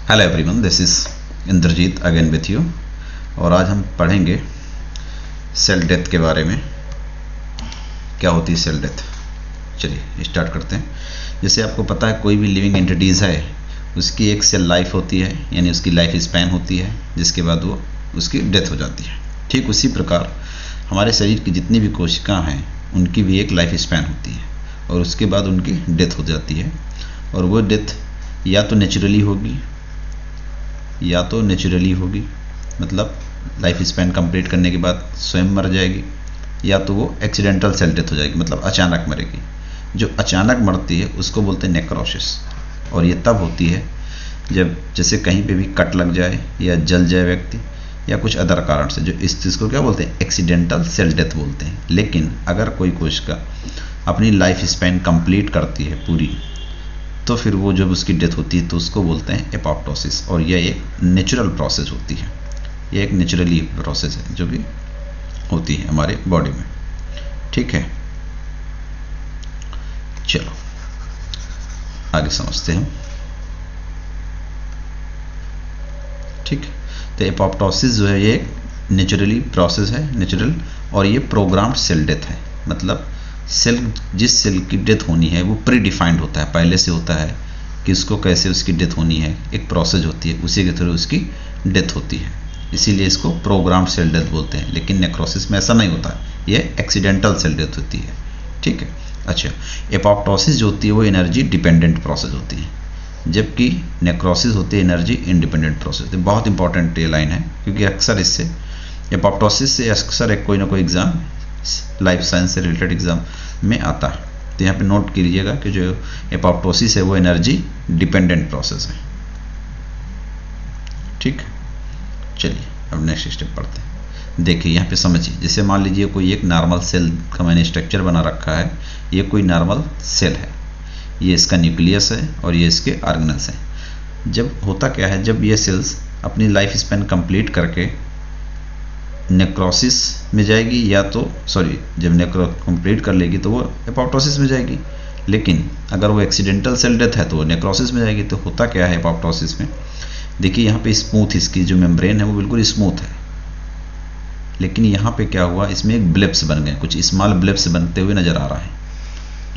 Hello everyone, this is Indrajit again with you. और आज हम पढ़ेंगे सेल डेथ के बारे में। क्या होती है सेल डेथ? चलिए स्टार्ट करते हैं। जैसे आपको पता है, कोई भी लिविंग एंटिटीज़ है उसकी एक सेल लाइफ होती है, यानी उसकी लाइफ स्पैन होती है, जिसके बाद वो उसकी डेथ हो जाती है। ठीक उसी प्रकार हमारे शरीर की जितनी भी कोशिकाएँ हैं उनकी भी एक लाइफ स्पैन होती है और उसके बाद उनकी डेथ हो जाती है। और वो डेथ या तो नेचुरली होगी, मतलब लाइफ स्पैन कंप्लीट करने के बाद स्वयं मर जाएगी, या तो वो एक्सीडेंटल सेल डेथ हो जाएगी, मतलब अचानक मरेगी। जो अचानक मरती है उसको बोलते हैं नेक्रोसिस। और ये तब होती है जब जैसे कहीं पे भी कट लग जाए या जल जाए व्यक्ति या कुछ अदर कारण से, जो इस चीज़ को क्या बोलते हैं, एक्सीडेंटल सेल डेथ बोलते हैं। लेकिन अगर कोई कोशिका अपनी लाइफ स्पैन कंप्लीट करती है पूरी, तो फिर वो जब उसकी डेथ होती है तो उसको बोलते हैं एपोप्टोसिस। और यह एक नेचुरल प्रोसेस होती है, यह एक नेचुरली प्रोसेस है जो कि होती है हमारे बॉडी में। ठीक है, चलो आगे समझते हैं। ठीक है, तो एपोप्टोसिस जो है ये एक नेचुरली प्रोसेस है, नेचुरल। और ये प्रोग्राम्ड सेल डेथ है, मतलब सेल, जिस सेल की डेथ होनी है वो प्री डिफाइंड होता है, पहले से होता है कि उसको कैसे उसकी डेथ होनी है, एक प्रोसेस होती है, उसी के थ्रू उसकी डेथ होती है। इसीलिए इसको प्रोग्राम्ड सेल डेथ बोलते हैं। लेकिन नेक्रोसिस में ऐसा नहीं होता है, ये एक्सीडेंटल सेल डेथ होती है। ठीक है, अच्छा, एपोप्टोसिस जो होती है वो एनर्जी डिपेंडेंट प्रोसेस होती है, जबकि नेक्रोसिस होती है एनर्जी इंडिपेंडेंट प्रोसेस। तो बहुत इंपॉर्टेंट ये लाइन है, क्योंकि अक्सर इससे एपोप्टोसिस से अक्सर एक कोई ना कोई एग्जाम, लाइफ साइंस से रिलेटेड एग्जाम में आता है। तो यहाँ पे नोट कीजिएगा कि जो एपोप्टोसिस है वो एनर्जी डिपेंडेंट प्रोसेस है। ठीक, चलिए अब नेक्स्ट स्टेप पढ़ते हैं। देखिए यहाँ पे समझिए, जैसे मान लीजिए कोई एक नॉर्मल सेल का मैंने स्ट्रक्चर बना रखा है। ये कोई नॉर्मल सेल है, ये इसका न्यूक्लियस है और ये इसके ऑर्गेनल्स हैं। जब होता क्या है, जब ये सेल्स अपनी लाइफ स्पैन कंप्लीट करके नेक्रोसिस में जाएगी, या तो जब नेक्रो कंप्लीट कर लेगी तो वो एपोप्टोसिस में जाएगी। लेकिन अगर वो एक्सीडेंटल सेल डेथ है तो वो नेक्रोसिस में जाएगी। तो होता क्या है एपोप्टोसिस में, देखिए यहाँ पे स्मूथ, इसकी जो मेम्ब्रेन है वो बिल्कुल स्मूथ है। लेकिन यहाँ पे क्या हुआ, इसमें एक ब्लिप्स बन गए, कुछ स्मॉल ब्लिप्स बनते हुए नज़र आ रहा है।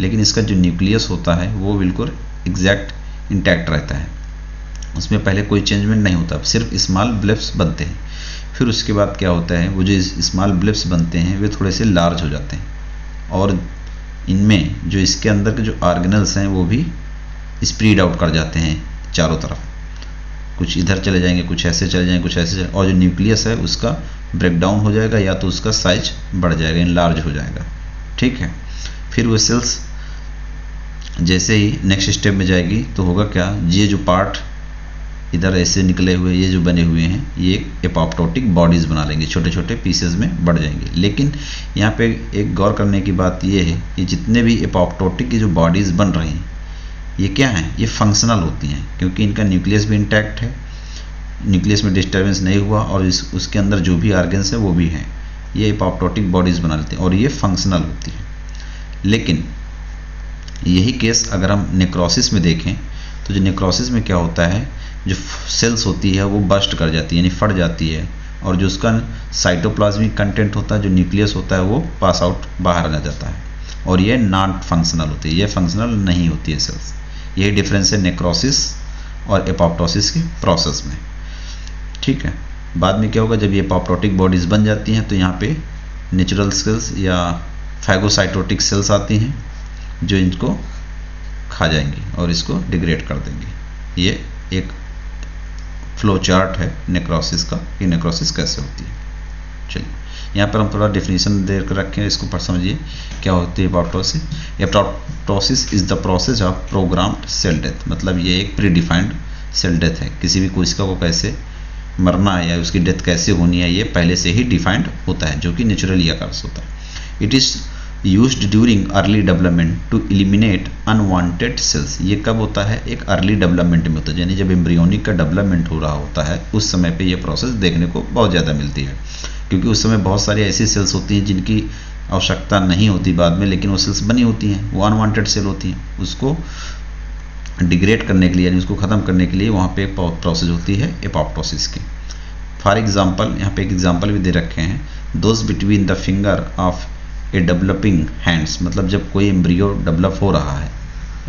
लेकिन इसका जो न्यूक्लियस होता है वो बिल्कुल एग्जैक्ट इंटैक्ट रहता है, उसमें पहले कोई चेंजमेंट नहीं होता, सिर्फ स्मॉल ब्लिप्स बनते हैं। फिर उसके बाद क्या होता है, वो जो स्मॉल ब्लिप्स बनते हैं वे थोड़े से लार्ज हो जाते हैं, और इनमें जो इसके अंदर के जो ऑर्गेनल्स हैं वो भी स्प्रेड आउट कर जाते हैं चारों तरफ। कुछ इधर चले जाएंगे, कुछ ऐसे चले जाएंगे, कुछ ऐसे और जो न्यूक्लियस है उसका ब्रेकडाउन हो जाएगा, या तो उसका साइज बढ़ जाएगा, इनलार्ज हो जाएगा। ठीक है, फिर वो सेल्स जैसे ही नेक्स्ट स्टेप में जाएगी तो होगा क्या, ये जो पार्ट इधर ऐसे निकले हुए, ये जो बने हुए हैं, ये एपोप्टोटिक बॉडीज़ बना लेंगे, छोटे छोटे पीसेज में बढ़ जाएंगे। लेकिन यहाँ पे एक गौर करने की बात ये है, ये जितने भी एपोप्टोटिक की जो बॉडीज़ बन रही हैं ये क्या हैं, ये फंक्शनल होती हैं, क्योंकि इनका न्यूक्लियस भी इंटैक्ट है, न्यूक्लियस में डिस्टर्बेंस नहीं हुआ, और उसके अंदर जो भी ऑर्गन्स है वो भी हैं, ये एपोप्टोटिक बॉडीज़ बना लेते हैं और ये फंक्शनल होती है। लेकिन यही केस अगर हम नेक्रोसिस में देखें तो जो नेक्रोसिस में क्या होता है, जो सेल्स होती है वो बस्ट कर जाती है, यानी फट जाती है, और जो उसका साइटोप्लाज्मिक कंटेंट होता है, जो न्यूक्लियस होता है, वो पास आउट बाहर आ जाता है, और ये नॉन फंक्शनल होती है, ये फंक्शनल नहीं होती है सेल्स। यही डिफरेंस है नेक्रोसिस और एपोप्टोसिस के प्रोसेस में। ठीक है, बाद में क्या होगा, जब ये एपोप्टोटिक बॉडीज़ बन जाती हैं तो यहाँ पे नेचुरल सेल्स या फैगोसाइटोटिक सेल्स आती हैं जो इनको खा जाएंगी और इसको डिग्रेड कर देंगे। ये एक फ्लो चार्ट है नेक्रोसिस का, कि नेक्रोसिस कैसे होती है। चलिए यहाँ पर हम थोड़ा डेफिनेशन दे कर रखें, इसको पर समझिए क्या होती है apoptosis. Apoptosis is the process of programmed cell death, मतलब ये एक प्री डिफाइंड सेल डेथ है। किसी भी कोशिका को कैसे मरना है या उसकी डेथ कैसे होनी है, ये पहले से ही डिफाइंड होता है, जो कि नेचुरली अकर्स होता है। It is used during early development to eliminate unwanted cells. ये कब होता है, एक अर्ली डेवलपमेंट में होता है, यानी जब एम्ब्रियोनिक का डेवलपमेंट हो रहा होता है उस समय पे ये प्रोसेस देखने को बहुत ज़्यादा मिलती है, क्योंकि उस समय बहुत सारी ऐसी सेल्स होती हैं जिनकी आवश्यकता नहीं होती बाद में, लेकिन वो सेल्स बनी होती हैं, वो अनवांटेड सेल होती हैं, उसको डिग्रेड करने के लिए यानी उसको ख़त्म करने के लिए वहाँ पे एक प्रोसेस होती है एपोप्टोसिस की। फॉर एग्जांपल यहाँ पे एक एग्जांपल भी दे रखे हैं, those between the finger of a developing hands, मतलब जब कोई एम्ब्रियो डेवलप हो रहा है,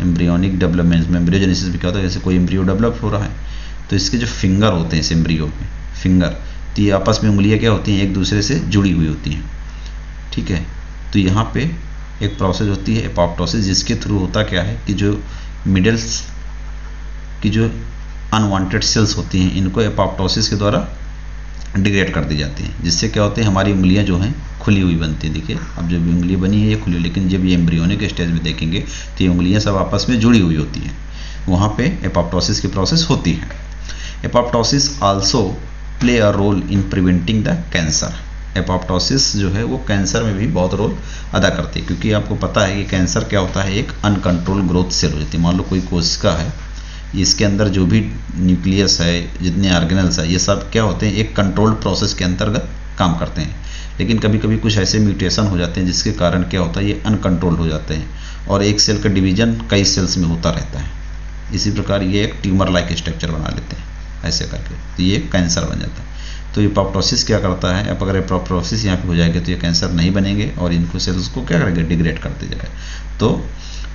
एम्ब्रियोनिक डेवलपमेंट में एम्ब्रियोजेनेसिस भी क्या होता है, जैसे कोई एम्ब्रियो डेवलप हो रहा है तो इसके जो फिंगर होते हैं इस एम्ब्रियो में फिंगर, तो ये आपस में उंगलियाँ क्या होती हैं, एक दूसरे से जुड़ी हुई होती हैं, ठीक है। तो यहाँ पे एक प्रोसेस होती है एपोप्टोसिस, जिसके थ्रू होता क्या है कि जो मिडल्स की जो अनवांटेड सेल्स होती हैं इनको एपोप्टोसिस के द्वारा डिग्रेड कर दी जाती हैं, जिससे क्या होते हैं हमारी उंगलियां जो हैं खुली हुई बनती हैं। देखिए अब जब उंगली बनी है ये खुली, लेकिन जब ये एम्ब्रियोनिक स्टेज में देखेंगे तो ये उंगलियां सब आपस में जुड़ी हुई होती हैं, वहाँ पे एपोप्टोसिस की प्रोसेस होती है। Apoptosis also play a role in preventing the cancer. Apoptosis जो है वो कैंसर में भी बहुत रोल अदा करती है, क्योंकि आपको पता है कि कैंसर क्या होता है, एक अनकंट्रोल ग्रोथ सेल हो जाती है। मान लो कोई कोशिका है, इसके अंदर जो भी न्यूक्लियस है, जितने ऑर्गेनल्स है, ये सब क्या होते हैं, एक कंट्रोल्ड प्रोसेस के अंतर्गत काम करते हैं। लेकिन कभी कभी कुछ ऐसे म्यूटेशन हो जाते हैं जिसके कारण क्या होता है, ये अनकंट्रोल्ड हो जाते हैं और एक सेल का डिवीजन कई सेल्स में होता रहता है। इसी प्रकार ये एक ट्यूमर लाइक स्ट्रक्चर बना लेते हैं ऐसे करके, तो ये कैंसर बन जाता है। तो एपोप्टोसिस क्या करता है, अब अगर एपोप्टोसिस यहाँ पे हो जाएगा तो ये कैंसर नहीं बनेंगे और इनको सेल्स को क्या करेंगे, डिग्रेड करते जाएगा। तो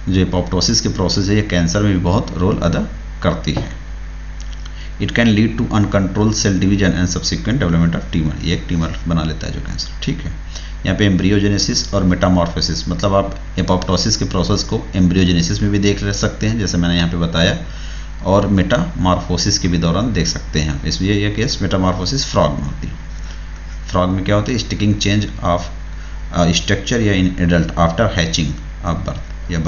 जो एपोप्टोसिस की प्रोसेस है ये कैंसर में भी बहुत रोल अदा करती है। It can lead to uncontrol cell division and subsequent development of tumour, ये एक ट्यूमर बना लेता है जो कैंसर, ठीक है। यहाँ पे एम्ब्रियोजेनेसिस और मेटामॉर्फोसिस, मतलब आप एपोप्टोसिस के प्रोसेस को एम्ब्रियोजेनेसिस में भी देख सकते हैं जैसे मैंने यहाँ पे बताया, और मेटामॉर्फोसिस के भी दौरान देख सकते हैं। इसलिए यह केस मेटामॉर्फोसिस फ्रॉग में होती है। फ्रॉग में क्या होता है, स्टिकिंग चेंज ऑफ स्ट्रक्चर या in adult after hatching of birth या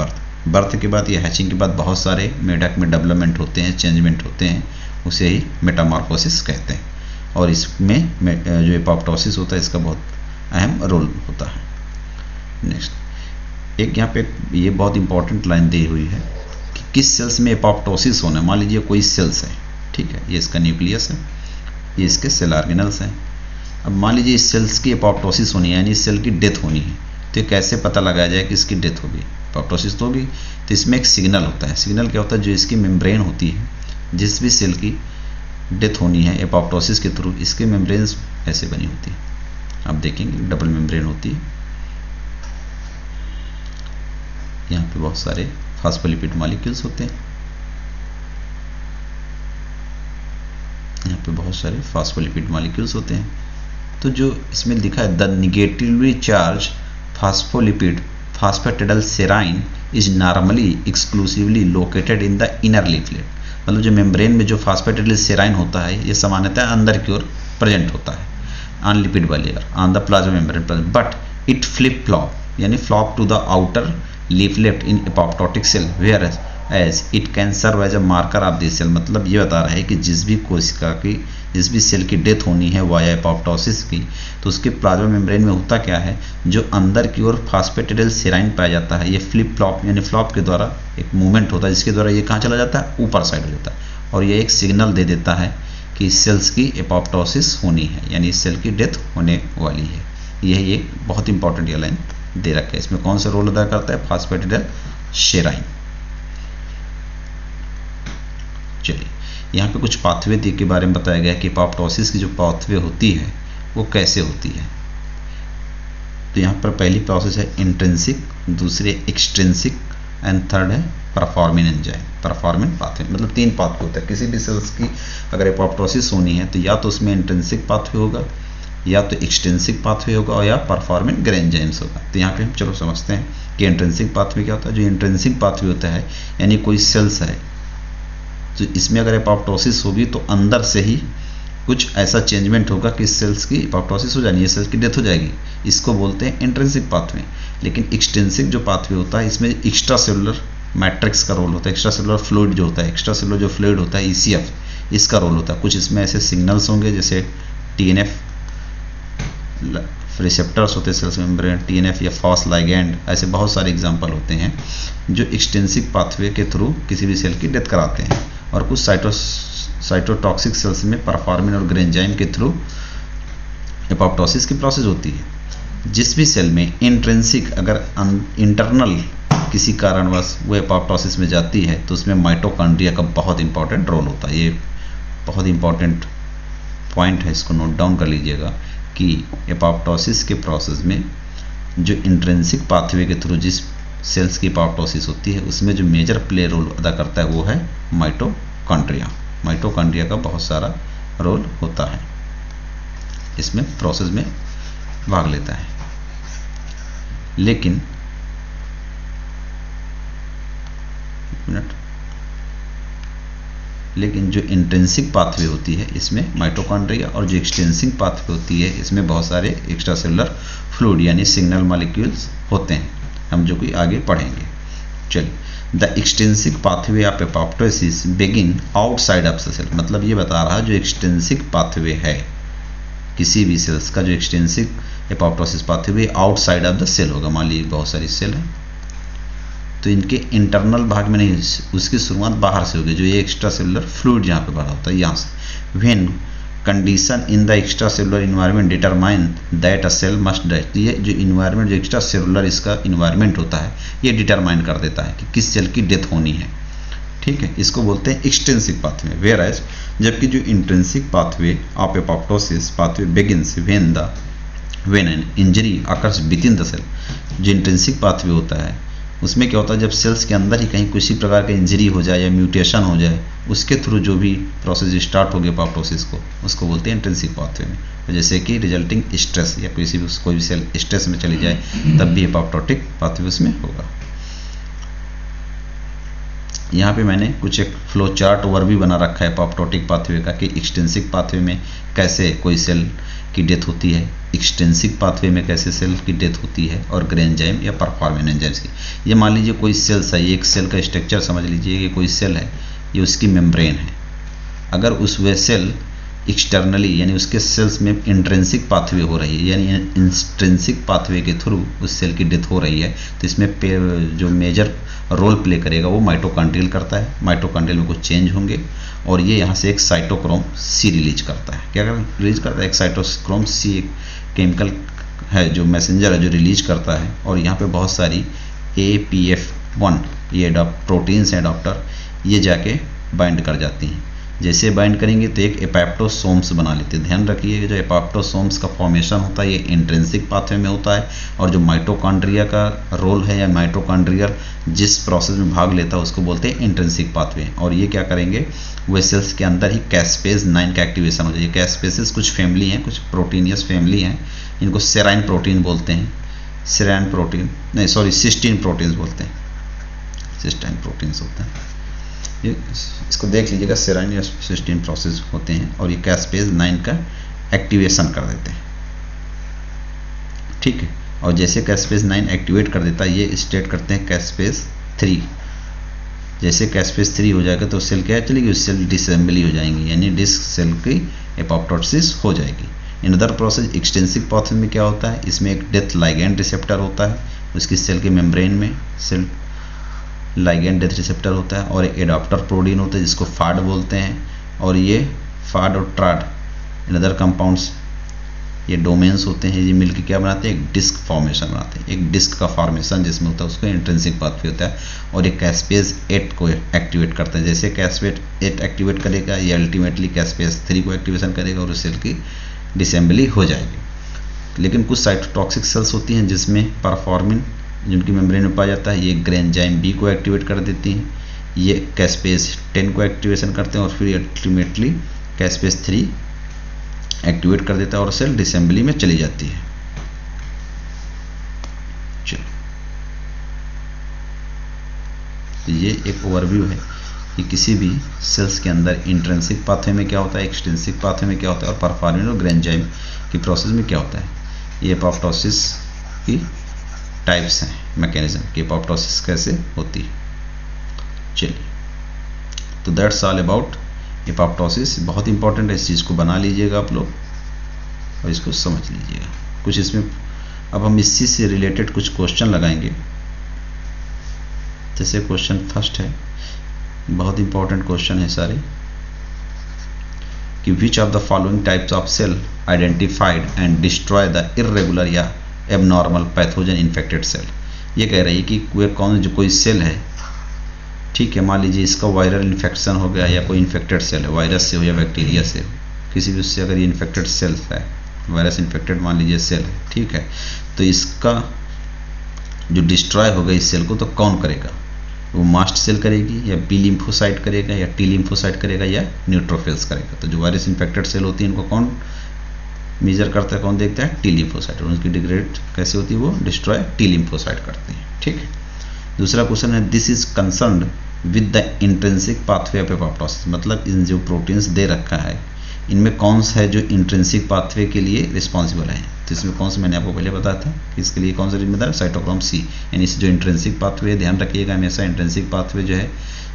बर्थ के बाद या हैचिंग के बाद बहुत सारे मेढक में डेवलपमेंट होते हैं, चेंजमेंट होते हैं, उसे ही मेटामॉर्फोसिस कहते हैं। और इसमें जो एपोप्टोसिस होता है इसका बहुत अहम रोल होता है। नेक्स्ट एक यहाँ पे ये बहुत इंपॉर्टेंट लाइन दी हुई है कि किस सेल्स में एपोप्टोसिस होना है। मान लीजिए कोई सेल्स है, ठीक है, ये इसका न्यूक्लियस है, ये इसके सेल ऑर्गेनल्स हैं। अब मान लीजिए इस सेल्स की एपोप्टोसिस होनी है, यानी इस सेल की डेथ होनी है, तो कैसे पता लगाया जाए कि इसकी डेथ होगी, एपोप्टोसिस तो होगी। तो इसमें एक सिग्नल होता है, सिग्नल क्या होता है, जो इसकी मेम्ब्रेन होती है, जिस भी सेल की डेथ होनी है एपोप्टोसिस के थ्रू, इसकी मेम्ब्रेन ऐसे बनी होती है। आप देखेंगे डबल मेम्ब्रेन होती है, यहाँ पे बहुत सारे फास्फोलिपिड मॉलिक्यूल्स होते हैं, यहाँ पे बहुत सारे फास्फोलिपिड मॉलिक्यूल्स होते हैं। तो जो इसमें लिखा है the negatively charge phospholipid phosphatidylserine is normally exclusively located in the inner leaflet, मतलब जो मेम्ब्रेन में जो फास्फेटिडाइलसेराइन होता है ये सामान्यतः अंदर की ओर प्रेजेंट होता है on lipid bilayer on the plasma membrane, but it flip flop यानी flop to the outer leaflet in apoptotic cell whereas it can serve as a marker of this cell. मतलब ये बता रहा है कि जिस भी कोशिका की, जिस भी सेल की डेथ होनी है वाया एपोप्टोसिस की, तो उसके प्लाज्मा मेम्ब्रेन में होता क्या है, जो अंदर की ओर फास्फेटिडाइलसेराइन पाया जाता है, ये फ्लिप फ्लॉप यानी फ्लॉप के द्वारा एक मूवमेंट होता है, जिसके द्वारा ये कहाँ चला जाता है, ऊपर साइड हो जाता है, और ये एक सिग्नल दे देता है कि इस सेल्स की एपोप्टोसिस होनी है, यानी इस सेल की डेथ होने वाली है। यही एक बहुत इंपॉर्टेंट ये लाइन दे रखा है। इसमें कौन सा रोल अदा करता है, फास्फेटिडाइलसेराइन। चलिए यहाँ पे कुछ पाथवे के बारे में बताया गया है कि एपोप्टोसिस की जो पाथवे होती है वो कैसे होती है। तो यहाँ पर पहली प्रोसेस है इंट्रिंसिक, दूसरी एक्सट्रिंसिक एंड थर्ड है परफॉर्मिन एंजाइम, परफॉर्मिन पाथवे। मतलब तीन पाथवे होता है। किसी भी सेल्स की अगर एपोप्टोसिस होनी है तो या तो उसमें इंट्रिंसिक पाथवे होगा, या तो एक्सट्रिंसिक पाथवे होगा, और या परफॉर्मिन एंजाइम्स होगा। तो यहाँ पे हम चलो समझते हैं कि इंट्रिंसिक पाथवे क्या होता है। जो इंट्रिंसिक पाथवे होता है यानी कोई सेल्स है तो इसमें अगर एपोप्टोसिस होगी तो अंदर से ही कुछ ऐसा चेंजमेंट होगा कि सेल्स की एपोप्टोसिस हो जानी है, सेल्स की डेथ हो जाएगी, इसको बोलते हैं इंट्रिंसिक पाथवे। लेकिन एक्सट्रिंसिक जो पाथवे होता है इसमें एक्स्ट्रा सेलुलर मैट्रिक्स का रोल होता है, एक्स्ट्रा सेलुलर फ्लूइड जो होता है, एक्स्ट्रा सेलुलर जो फ्लूइड होता है ECF, इसका रोल होता है। कुछ इसमें ऐसे सिग्नल्स होंगे जैसे TNF रिसेप्टर्स होते हैं सेल्स मेम्ब्रेन, TNF या फॉस लाइगैंड, ऐसे बहुत सारे एग्जांपल होते हैं जो एक्सटेंसिव पाथवे के थ्रू किसी भी सेल की डेथ कराते हैं। और कुछ साइटोटॉक्सिक सेल्स में परफॉर्मिन और ग्रेंजाइम के थ्रू एपोप्टोसिस की प्रोसेस होती है। जिस भी सेल में इंट्रिंसिक अगर इंटरनल किसी कारणवश वो एपोप्टोसिस में जाती है तो उसमें माइटोकॉन्ड्रिया का बहुत इंपॉर्टेंट रोल होता है। ये बहुत इंपॉर्टेंट पॉइंट है, इसको नोट डाउन कर लीजिएगा कि एपोप्टोसिस के प्रोसेस में जो इंट्रिंसिक पाथवे के थ्रू जिस सेल्स की एपोप्टोसिस होती है उसमें जो मेजर प्ले रोल अदा करता है वो है माइटोकॉन्ड्रिया। माइटोकॉन्ड्रिया का बहुत सारा रोल होता है, इसमें प्रोसेस में भाग लेता है। लेकिन जो इंट्रिंसिक पाथवे होती है इसमें माइटोकॉन्ड्रिया, और जो एक्सट्रिंसिक पाथवे होती है इसमें बहुत सारे एक्स्ट्रा सेलुलर फ्लूइड यानी सिग्नल मॉलिक्यूल्स होते हैं, हम जो कि आगे पढ़ेंगे। चलिए, the extrinsic pathway of apoptosis begin outside of the cell, मतलब ये बता रहा है जो एक्सट्रिंसिक पाथवे है किसी भी सेल्स का, जो extrinsic apoptosis pathway outside of the cell होगा। मान लीजिए बहुत सारी सेल है तो इनके इंटरनल भाग में नहीं, उसकी शुरुआत बाहर से होगी, जो ये एक्स्ट्रा सेलुलर फ्लूइड जहाँ पे भरा होता है यहाँ से। When condition in the extra cellular environment determine that a cell must die, ये जो इन्वायरमेंट, जो एक्स्ट्रा सेलुलर इसका इन्वायरमेंट होता है ये डिटरमाइन कर देता है कि किस सेल की डेथ होनी है। ठीक है, इसको बोलते हैं एक्सट्रिंसिक पाथवे। वेयर एज जबकि जो intrinsic pathway of apoptosis pathway begins when an injury occurs with in the cell, जो इंट्रिंसिक पाथवे होता है उसमें क्या होता है जब सेल्स के अंदर ही कहीं किसी प्रकार का इंजरी हो जाए या म्यूटेशन हो जाए, उसके थ्रू जो भी प्रोसेस स्टार्ट हो गया एपोप्टोसिस को, उसको बोलते हैं इंट्रिंसिक पाथवे में। जैसे कि रिजल्टिंग स्ट्रेस, या कोई भी सेल स्ट्रेस में चली जाए तब भी एपोप्टोटिक पाथवे उसमें होगा। यहाँ पे मैंने कुछ एक फ्लो चार्ट ओवरव्यू बना रखा है एपोप्टोटिक पाथवे का, कि एक्सट्रिंसिक पाथवे में कैसे कोई सेल की डेथ होती है, एक्सट्रिंसिक पाथवे में कैसे सेल की डेथ होती है, और ग्रेन्जाइम या परफॉर्मिन एंजाइम्स की। ये मान लीजिए कोई सेल्स है, ये एक सेल का स्ट्रक्चर समझ लीजिए कि कोई सेल है, ये उसकी मेम्ब्रेन है। अगर उस वे सेल एक्सटर्नली यानी उसके सेल्स में इंट्रिंसिक पाथवे हो रही है, यानी इंट्रिंसिक पाथवे के थ्रू उस सेल की डेथ हो रही है, तो इसमें जो मेजर रोल प्ले करेगा वो माइटोकॉन्ड्रियल करता है। माइटोकॉन्ड्रियल में कुछ चेंज होंगे और ये यहाँ से एक साइटोक्रोम सी रिलीज करता है। क्या रिलीज करता है? एक साइटोक्रोम सी एक केमिकल है जो मैसेंजर है जो रिलीज करता है, और यहाँ पे बहुत सारी APF1 ये प्रोटीन्स हैं एडाप्टर, ये जाके बाइंड कर जाती हैं। जैसे बाइंड करेंगे तो एक एपोप्टोसोम्स बना लेते हैं। ध्यान रखिए जो एपोप्टोसोम्स का फॉर्मेशन होता है ये इंट्रिंसिक पाथवे में होता है, और जो माइटोकॉन्ड्रिया का रोल है या माइटोकॉन्ड्रियल जिस प्रोसेस में भाग लेता है उसको बोलते हैं इंट्रिंसिक पाथवे। और ये क्या करेंगे, वे सेल्स के अंदर ही कैस्पेज 9 का एक्टिवेशन हो जाए। कैस्पेसेस कुछ फैमिली हैं, कुछ प्रोटीनियस फैमिली हैं, इनको सेराइन प्रोटीन बोलते हैं, सेराइन प्रोटीन नहीं सॉरी सिस्टीन प्रोटीन्स बोलते हैं, सिस्टाइन प्रोटीन्स होते हैं। ये इसको देख लीजिएगा, सेराइन या सिस्टीन प्रोसेस होते हैं, और ये कैस्पेज 9 का एक्टिवेशन कर देते हैं। ठीक है, और जैसे कैस्पेज 9 एक्टिवेट कर देता है ये स्टेट करते हैं कैस्पेज 3। जैसे कैस्पेज 3 हो जाएगा तो सेल क्या चलेगी, उस सेल डिसेंबली हो जाएंगी, यानी डिस्क सेल की एपोप्टोसिस हो जाएगी। In other process extensive pathway में क्या होता है, इसमें एक डेथ लाइगैंड रिसेप्टर होता है, उसकी सेल के मेम्ब्रेन में सेल लाइगैंड डेथ रिसेप्टर होता है, और एक एडाप्टर प्रोटीन होता है जिसको फाड बोलते हैं, और ये फाड और ट्राड इन अदर कंपाउंड्स ये डोमेन्स होते हैं, ये मिलकर क्या बनाते हैं, एक डिस्क फॉर्मेशन बनाते हैं। एक डिस्क का फॉर्मेशन जिसमें होता है उसको इंट्रिंसिक पाथवे होता है, और ये कैस्पेज 8 को एक्टिवेट करते हैं। जैसे कैस्पेज 8 एक्टिवेट करेगा ये अल्टीमेटली कैस्पेज 3 को एक्टिवेशन करेगा और उस सेल की डिसेंबली हो जाएगी। लेकिन कुछ साइटोटॉक्सिक सेल्स होती हैं जिसमें परफॉर्मिन जिनकी मेम्ब्रेन में पाया जाता है, ये ग्रेन्जाइम B को एक्टिवेट कर देती हैं, ये कैस्पेज 10 को एक्टिवेशन करते हैं, और फिर अल्टीमेटली कैस्पेज 3 एक्टिवेट कर देता है और सेल डिसेंबली में चली जाती है। चलो, तो ये एक ओवरव्यू है कि किसी भी सेल्स के अंदर इंट्रिंसिक पाथवे में क्या होता है, एक्सट्रिंसिक पाथवे में क्या होता है, और परफॉर्मिन और ग्रेन्जाइम की प्रोसेस में क्या होता है। ये एपोप्टोसिस की टाइप्स हैं, मैकेनिज्म कि एपोप्टोसिस कैसे होती है। चलिए, तो दैट्स ऑल अबाउट एपोप्टोसिस। बहुत इंपॉर्टेंट है, इस चीज़ को बना लीजिएगा आप लोग और इसको समझ लीजिएगा। कुछ इसमें अब हम इसी से रिलेटेड कुछ क्वेश्चन लगाएंगे। जैसे क्वेश्चन फर्स्ट है, बहुत इंपॉर्टेंट क्वेश्चन है सारे, कि which of the following types of cell identified and destroy the irregular या एबनॉर्मल पैथोजन इन्फेक्टेड सेल। ये कह रही है कि कोई सेल है, ठीक है, मान लीजिए इसका वायरल इन्फेक्शन हो गया या कोई इन्फेक्टेड सेल है, वायरस से हो या बैक्टीरिया से हो, किसी भी उससे अगर ये इन्फेक्टेड सेल है, वायरस इन्फेक्टेड मान लीजिए सेल है, ठीक है, तो इसका जो डिस्ट्रॉय होगा इस सेल को तो कौन करेगा? वो मास्ट सेल करेगी या बी लिम्फोसाइट करेगा या टी लिम्फोसाइट करेगा या न्यूट्रोफिल्स करेगा? तो जो वायरस इन्फेक्टेड सेल होती है इनको कौन मेजर करता है, कौन देखता है? T lymphocyte. और उनकी डिग्रेड कैसे होती है? वो डिस्ट्रॉय टी लिम्फोसाइट करती है, ठीक है। दूसरा क्वेश्चन है this is concerned with the intrinsic pathway of apoptosis, मतलब इन जो प्रोटीन्स दे रखा है इनमें कौन सा है जो इंट्रिंसिक पाथवे के लिए रिस्पॉन्सिबल है? तो इसमें कौन सा मैंने आपको पहले बताया था कि इसके लिए कौन सा जिम्मेदार है? Cytochrome C. यानी इस जो इंट्रिंसिक पाथवे, ध्यान रखिएगा हमेशा इंट्रिंसिक पाथवे जो है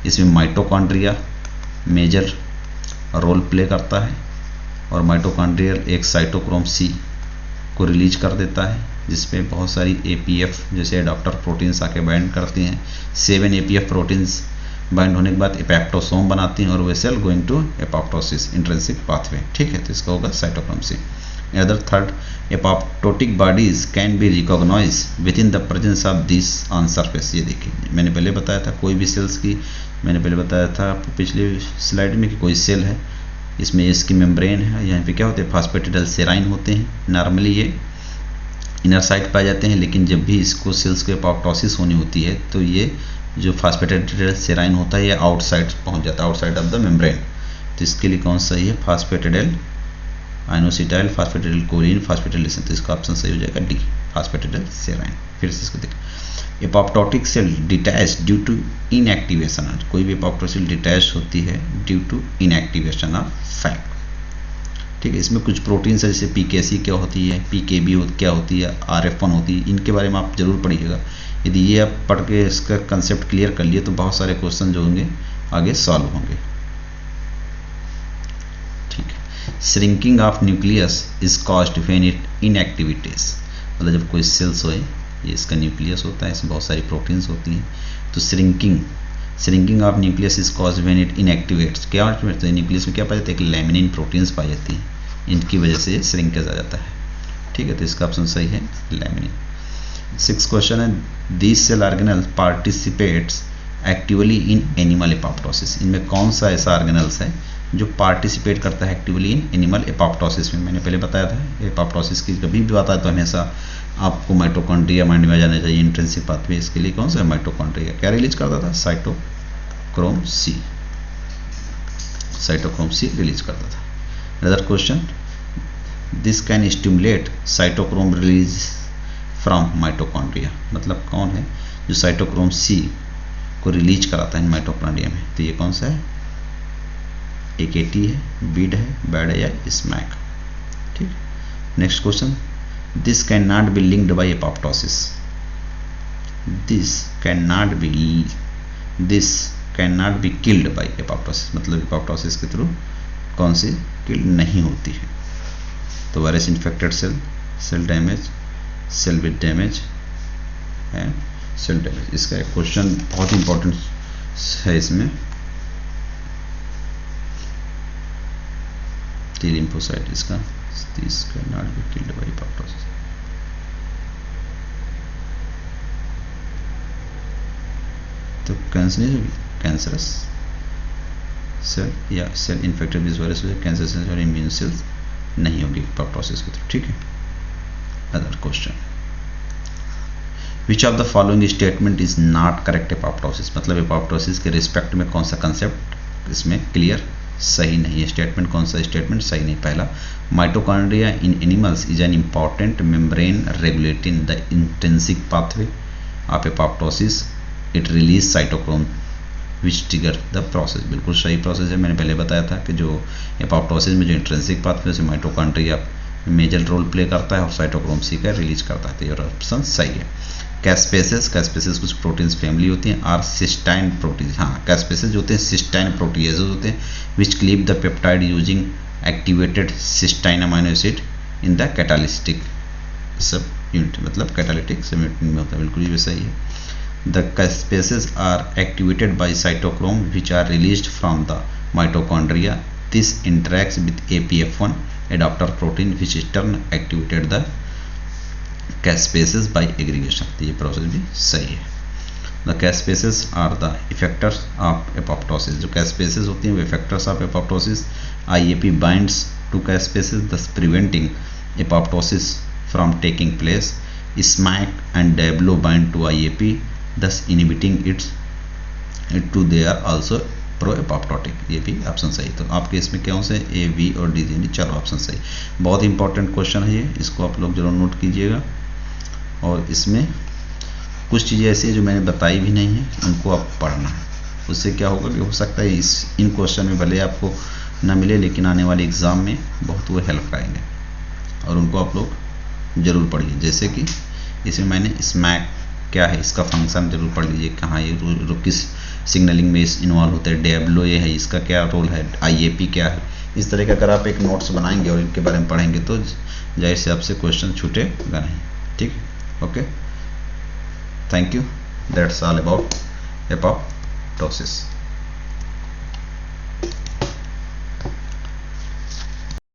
इसमें माइटोकॉन्ड्रिया मेजर रोल प्ले करता है और माइटोकॉन्ड्रियल एक साइटोक्रोम सी को रिलीज कर देता है जिसमें बहुत सारी एपीएफ जैसे एडाप्टर प्रोटीन्स आके बाइंड करती हैं। 7 एपीएफ प्रोटीन्स बाइंड होने के बाद एपोप्टोसोम बनाती हैं और वे cell going to apoptosis intrinsic pathway, ठीक है। तो इसका होगा cytochrome C. Other third, apoptotic bodies can be recognise with in the presence of this on surface. ये देखिए मैंने पहले बताया था कोई भी सेल्स की, मैंने पहले बताया था पिछली स्लाइड में कि कोई सेल है इसमें इसकी मेम्ब्रेन है, यहाँ पे क्या होते हैं? फास्फेटिडाइल सेराइन होते हैं। नॉर्मली ये इनर साइड पाए जाते हैं, लेकिन जब भी इसको सेल्स को एपोप्टोसिस होनी होती है तो ये जो फास्फेटिडाइल सेराइन होता है ये आउटसाइड पहुंच जाता है, आउटसाइड ऑफ द मेम्ब्रेन। तो इसके लिए कौन सही है? फास्फेटिडाइल आइनोसिटाइल, फास्फेटिडाइल कोलिन, फास्फेटिडाइल। तो इसका ऑप्शन सही हो जाएगा डी, फास्फेटिडाइल सेराइन। फिर से इसको देखें, apoptotic cell detach due to inactivation. कोई भी एपोप्टोटिक सेल डिटैच होती है due to inactivation of fat, ठीक है। इसमें कुछ प्रोटीन्स है जैसे पीकेसी क्या होती है, पीकेबी क्या होती है, आरएफ1 होती है, इनके बारे में आप जरूर पढ़िएगा। यदि ये आप पढ़ के इसका कंसेप्ट क्लियर कर लिए तो बहुत सारे क्वेश्चन जो होंगे आगे सॉल्व होंगे, ठीक है। Shrinking of nucleus is caused when it inactivities, मतलब जब कोई सेल्स होए, ये इसका न्यूक्लियस होता है, इसमें बहुत सारी प्रोटीन्स होती हैं। तो shrinking of nucleus is caused when it inactivates. क्या होता है? न्यूक्लियस में क्या पाया जाता है? एक लैमिनिन प्रोटीन्स पाई जाती है, इनकी वजह से श्रिंकेज आ जाता है, ठीक है। तो इसका ऑप्शन सही है लैमिनिन। 6 क्वेश्चन है this cell organelle participates actively in animal apoptosis. इनमें कौन सा ऐसा ऑर्गेनल्स है जो पार्टिसिपेट करता है एक्टिवली इन एनिमल एपोप्टोसिस में? मैंने पहले बताया था एपोप्टोसिस की कभी भी बात आए तो हमेशा आपको माइटोकॉन्ड्रिया माइंड में जाना चाहिए। इंट्रिंसिक पाथवे इसके लिए कौन सा है? माइटोकॉन्ड्रिया। क्या रिलीज करता था? Cytochrome C, cytochrome C release करता था। Another question, this can stimulate cytochrome release from mitochondria, मतलब कौन है जो साइटोक्रोम सी को रिलीज कराता है माइटोकॉन्ड्रिया में? तो ये कौन सा है? एकेटी है, बीड है, बैड है या स्मैक, ठीक। Next question, this can not be linked by apoptosis. This can not be killed by apoptosis, मतलब एपोप्टोसिस के थ्रू कौन सी किल नहीं होती है? तो virus infected cell, cell damage, cell with damage है, सेल डैमेज। इसका एक क्वेश्चन बहुत इंपॉर्टेंट है इसमें, टी लिम्फोसाइट। इसका this can not be killed by apoptosis. तो कैंसर नहीं होगी, कैंसरस सेल या सेल इन्फेक्टेड विद वायरस हो, कैंसर सेल और इम्यून सेल्स नहीं होगी एपोप्टोसिस के थ्रू, ठीक है। Other question, which of the following statement is not correct apoptosis, मतलब एपोप्टोसिस के रिस्पेक्ट में कौन सा कंसेप्ट इसमें क्लियर सही नहीं है? स्टेटमेंट कौन सा स्टेटमेंट सही नहीं? पहला, mitochondria in animals is an important membrane regulating the intrinsic pathway of apoptosis, it release cytochrome which trigger the process. बिल्कुल सही प्रोसेस है, मैंने पहले बताया था कि जो एपोप्टोसिस में जो इंट्रिंसिक पाथवे से माइटोकॉन्ड्रिया मेजर रोल प्ले करता है और साइटोक्रोम सी का रिलीज करता है, तो ये ऑप्शन सही है। कैस्पेसिस कुछ प्रोटीन्स फैमिली होती हैं, आर सिस्टाइन प्रोटीन। हाँ, कैस्पेसिस जो होते हैं सिस्टाइन प्रोटीजेज होते हैं which cleave the peptide using activated cysteine amino acid in the catalytic subunit, मतलब कैटालिटिक सब यूनिट में होता है, बिल्कुल ये सही है। The caspases are activated by cytochrome which are released from the mitochondria. This interacts with APF1 adapter protein which in turn activated the caspases by aggregation, तो ये प्रोसेस भी सही है। The caspases are the effectors of apoptosis, जो caspases होती हैं वो effectors of apoptosis. IAP binds to caspases thus preventing apoptosis from taking place. SMAC and DABLO bind to IAP thus inhibiting it to they are also pro-apoptotic, ये भी option सही। तो आपके इसमें कौन से A, B और D देंगे, चलो ऑप्शन सही। बहुत इंपॉर्टेंट क्वेश्चन है ये, इसको आप लोग जरूर नोट कीजिएगा। और इसमें कुछ चीज़ें ऐसी हैं जो मैंने बताई भी नहीं है, उनको आप पढ़ना है। उससे क्या होगा कि हो सकता है इन क्वेश्चन में भले आपको ना मिले, लेकिन आने वाले एग्ज़ाम में बहुत वो हेल्प करेंगे और उनको आप लोग ज़रूर पढ़िए। जैसे कि इसमें मैंने स्मैक क्या है, इसका फंक्शन जरूर पढ़ लीजिए, कहाँ ये किस सिग्नलिंग में इन्वॉल्व होते हैं। DABLO ये है, इसका क्या रोल है, IAP क्या है। इस तरह का अगर आप एक नोट्स बनाएंगे और इनके बारे में पढ़ेंगे तो जाहिर से आपसे क्वेश्चन छूटेगा नहीं। ठीक, okay, thank you, that's all about apoptosis.